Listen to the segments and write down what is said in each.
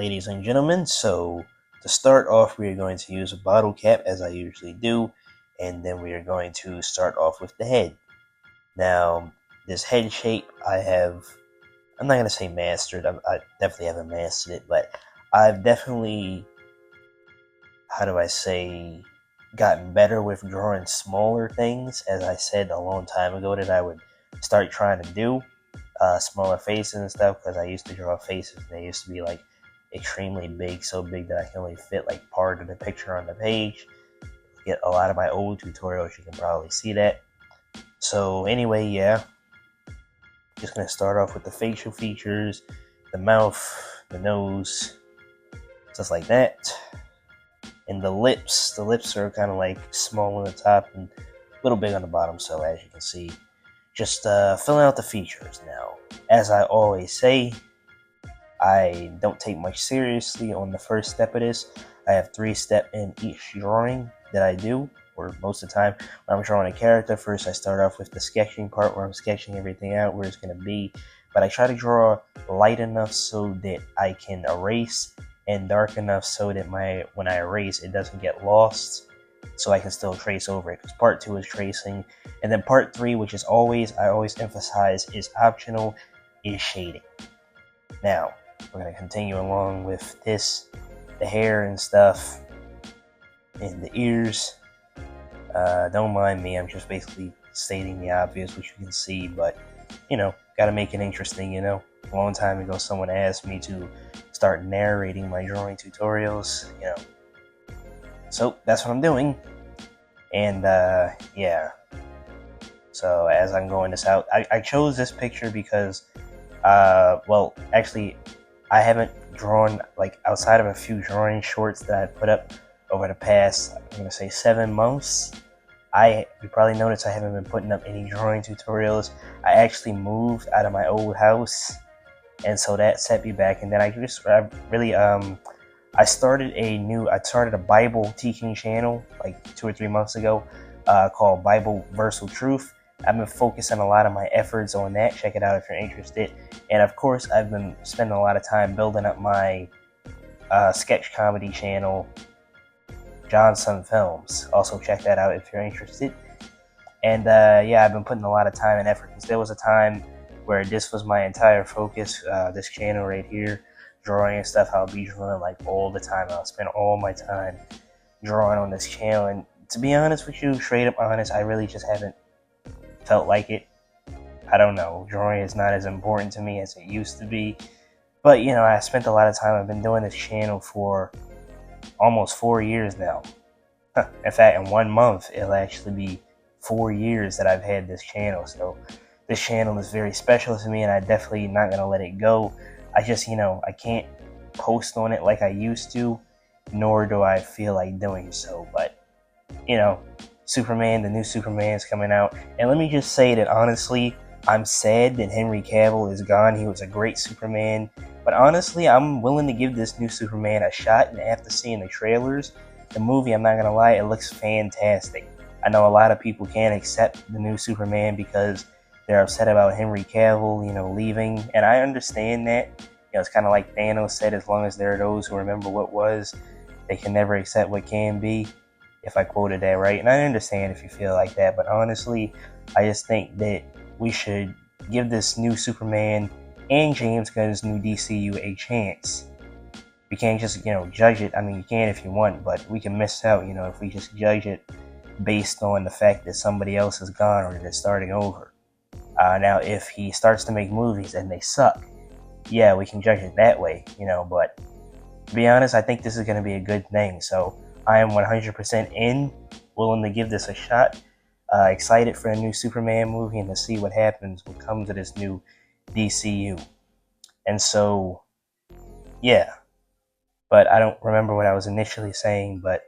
ladies and gentlemen. So to start off, we are going to use a bottle cap as I usually do, and then we are going to start off with the head. Now, this head shape I'm not going to say mastered, I definitely haven't mastered it, but I've definitely, how do I say, gotten better with drawing smaller things, as I said a long time ago that I would start trying to do. Smaller faces and stuff, because I used to draw faces and they used to be like extremely big, so big that I can only fit like part of the picture on the page. Get a lot of my old tutorials, you can probably see that. So anyway, yeah, just gonna start off with the facial features, the mouth, the nose, just like that. And the lips are kind of like small on the top and a little big on the bottom, so as you can see, just filling out the features. Now, as I always say, I don't take much seriously on the first step of this. I have 3 steps in each drawing that I do, or most of the time when I'm drawing a character. First I start off with the sketching part where I'm sketching everything out where it's going to be, but I try to draw light enough so that I can erase, and dark enough so that when I erase it doesn't get lost, so I can still trace over it, because part 2 is tracing. And then part 3, which is I always emphasize is optional, is shading. Now, we're going to continue along with this, the hair and stuff, and the ears. Don't mind me, I'm just basically stating the obvious, which you can see, but, gotta make it interesting, A long time ago, someone asked me to start narrating my drawing tutorials, So that's what I'm doing. And yeah. So as I'm going this out, I chose this picture because, well, actually, I haven't drawn, like, outside of a few drawing shorts that I put up over the past, I'm going to say 7 months. You probably noticed I haven't been putting up any drawing tutorials. I actually moved out of my old house, and so that set me back. And then I started a Bible teaching channel like 2 or 3 months ago, called Bible Versal Truth. I've been focusing a lot of my efforts on that. Check it out if you're interested. And of course, I've been spending a lot of time building up my sketch comedy channel, Johnson Films. Also check that out if you're interested. And yeah, I've been putting a lot of time and effort, because there was a time where this was my entire focus, this channel right here, drawing and stuff. I'll be drawing like all the time. I'll spend all my time drawing on this channel, and to be honest with you, straight up honest, I really just haven't felt like it. I don't know, drawing is not as important to me as it used to be, but I spent a lot of time. I've been doing this channel for almost 4 years now. In fact, in 1 month it'll actually be 4 years that I've had this channel. So this channel is very special to me, and I definitely not gonna let it go. I just, I can't post on it like I used to, nor do I feel like doing so. But, Superman, the new Superman's coming out. And let me just say that honestly, I'm sad that Henry Cavill is gone. He was a great Superman. But honestly, I'm willing to give this new Superman a shot. And after seeing the trailers, the movie, I'm not going to lie, it looks fantastic. I know a lot of people can't accept the new Superman because they're upset about Henry Cavill, leaving. And I understand that. It's kind of like Thanos said, as long as there are those who remember what was, they can never accept what can be, if I quoted that right. And I understand if you feel like that. But honestly, I just think that we should give this new Superman and James Gunn's new DCU a chance. We can't just, judge it. I mean, you can if you want, but we can miss out, if we just judge it based on the fact that somebody else is gone or they're starting over. Now, if he starts to make movies and they suck, yeah, we can judge it that way, but to be honest, I think this is going to be a good thing. So I am 100% in, willing to give this a shot. Excited for a new Superman movie and to see what happens, what comes of this new DCU. And so, yeah. But I don't remember what I was initially saying, but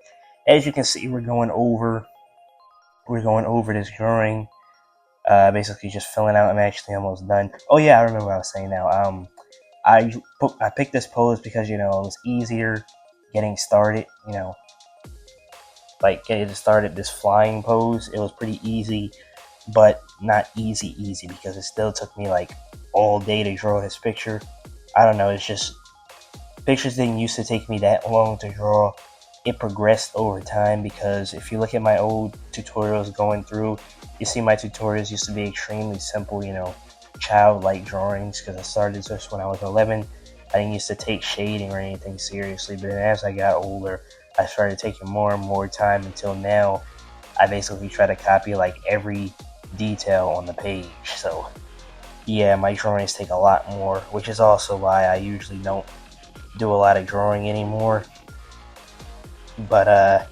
as you can see, we're going over this drawing. Basically just filling out. I'm actually almost done. Oh yeah, I remember what I was saying now. I picked this pose because, it was easier getting started, like getting started this flying pose. It was pretty easy, but not easy because it still took me like all day to draw this picture. I don't know, it's just Pictures didn't used to take me that long to draw. It progressed over time, because if you look at my old tutorials going through, you see my tutorials used to be extremely simple, you know, childlike drawings, because I started this when I was 11. I didn't used to take shading or anything seriously, but then as I got older, I started taking more and more time, until now I basically try to copy like every detail on the page. So yeah, my drawings take a lot more, which is also why I usually don't do a lot of drawing anymore. But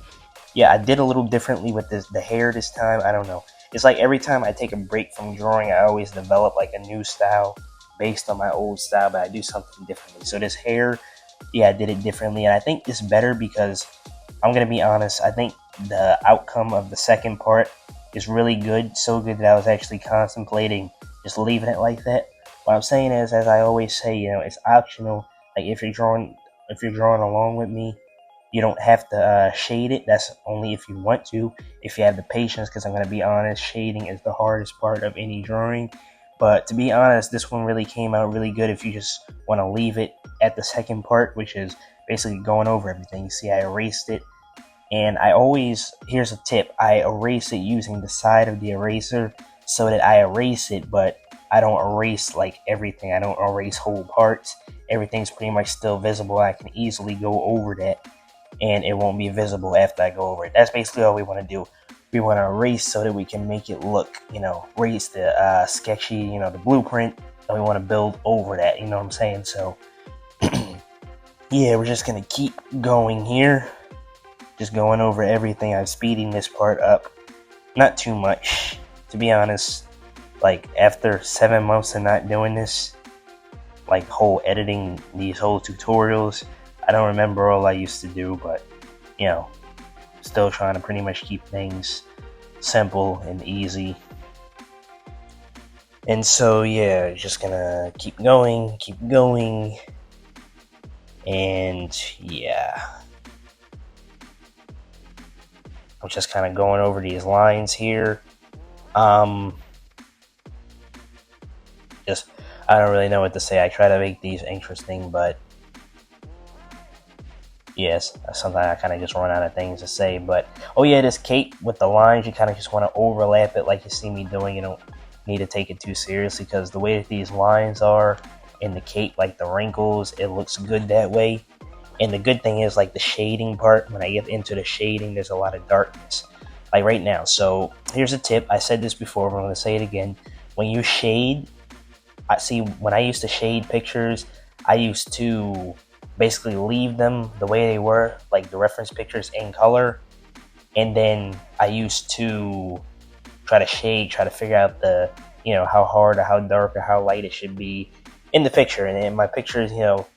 yeah, I did a little differently with the hair this time. I don't know. It's like every time I take a break from drawing, I always develop like a new style based on my old style, but I do something differently. So this hair, yeah, I did it differently, and I think it's better because I'm gonna be honest. I think the outcome of the second part is really good, so good that I was actually contemplating just leaving it like that. What I'm saying is, as I always say, you know, it's optional. Like if you're drawing along with me, you don't have to shade it. That's only if you want to, if you have the patience, because I'm going to be honest, shading is the hardest part of any drawing. But to be honest, this one really came out really good if you just want to leave it at the second part, which is basically going over everything. You see, I erased it. And here's a tip, I erase it using the side of the eraser, so that I erase it, but I don't erase like everything. I don't erase whole parts. Everything's pretty much still visible. I can easily go over that, and it won't be visible after I go over it. That's basically all we want to do. We want to erase so that we can make it look, you know, erase the sketchy, you know, the blueprint, and we want to build over that, you know what I'm saying? So yeah, we're just going to keep going here. Just going over everything. I'm speeding this part up. Not too much, to be honest. Like, after 7 months of not doing this, like, whole editing these whole tutorials, I don't remember all I used to do, but, you know, still trying to pretty much keep things simple and easy. And so, yeah, just gonna keep going, and, yeah. I'm just kind of going over these lines here. Just, I don't really know what to say. I try to make these interesting, but yes, sometimes I kind of just run out of things to say. But, oh yeah, this cape with the lines, you kind of just want to overlap it like you see me doing. You don't need to take it too seriously, because the way that these lines are in the cape, like the wrinkles, it looks good that way. And the good thing is, like, the shading part, when I get into the shading, there's a lot of darkness, like right now. So here's a tip. I said this before, but I'm going to say it again. When you shade, when I used to shade pictures, I used to basically leave them the way they were, like the reference pictures in color. And then I used to try to figure out the, you know, how hard or how dark or how light it should be in the picture. And in my pictures, you know,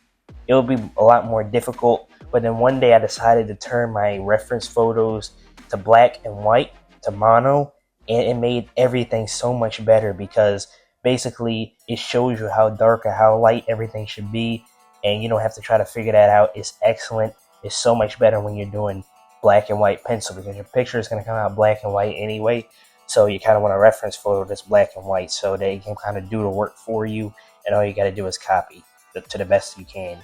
it would be a lot more difficult. But then one day I decided to turn my reference photos to black and white, to mono, and it made everything so much better, because basically it shows you how dark or how light everything should be, and you don't have to try to figure that out. It's excellent. It's so much better when you're doing black and white pencil, because your picture is going to come out black and white anyway. So you kind of want a reference photo that's black and white, so that it can kind of do the work for you, and all you got to do is copy to the best you can.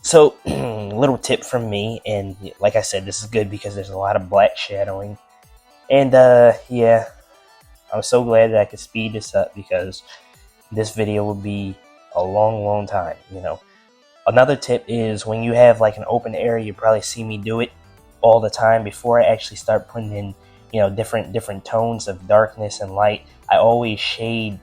So, little tip from me, and like I said, this is good because there's a lot of black shadowing. And yeah, I'm so glad that I could speed this up, because this video will be a long time, you know. Another tip is, when you have like an open area, you probably see me do it all the time. Before I actually start putting in, you know, different tones of darkness and light, I always shade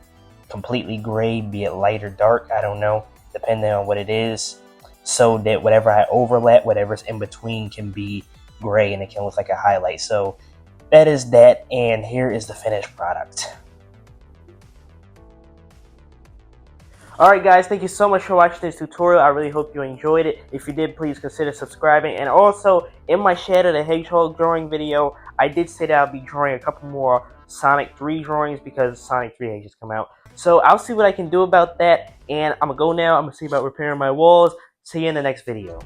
completely gray, be it light or dark, I don't know, depending on what it is, so that whatever I overlap, whatever's in between, can be gray and it can look like a highlight. So that is that, and here is the finished product. Alright guys, thank you so much for watching this tutorial. I really hope you enjoyed it. If you did, please consider subscribing. And also, in my Shadow the Hedgehog drawing video, I did say that I'll be drawing a couple more Sonic 3 drawings, because Sonic 3 had just come out. So I'll see what I can do about that, and I'm going to go now. I'm going to see about repairing my walls. See you in the next video.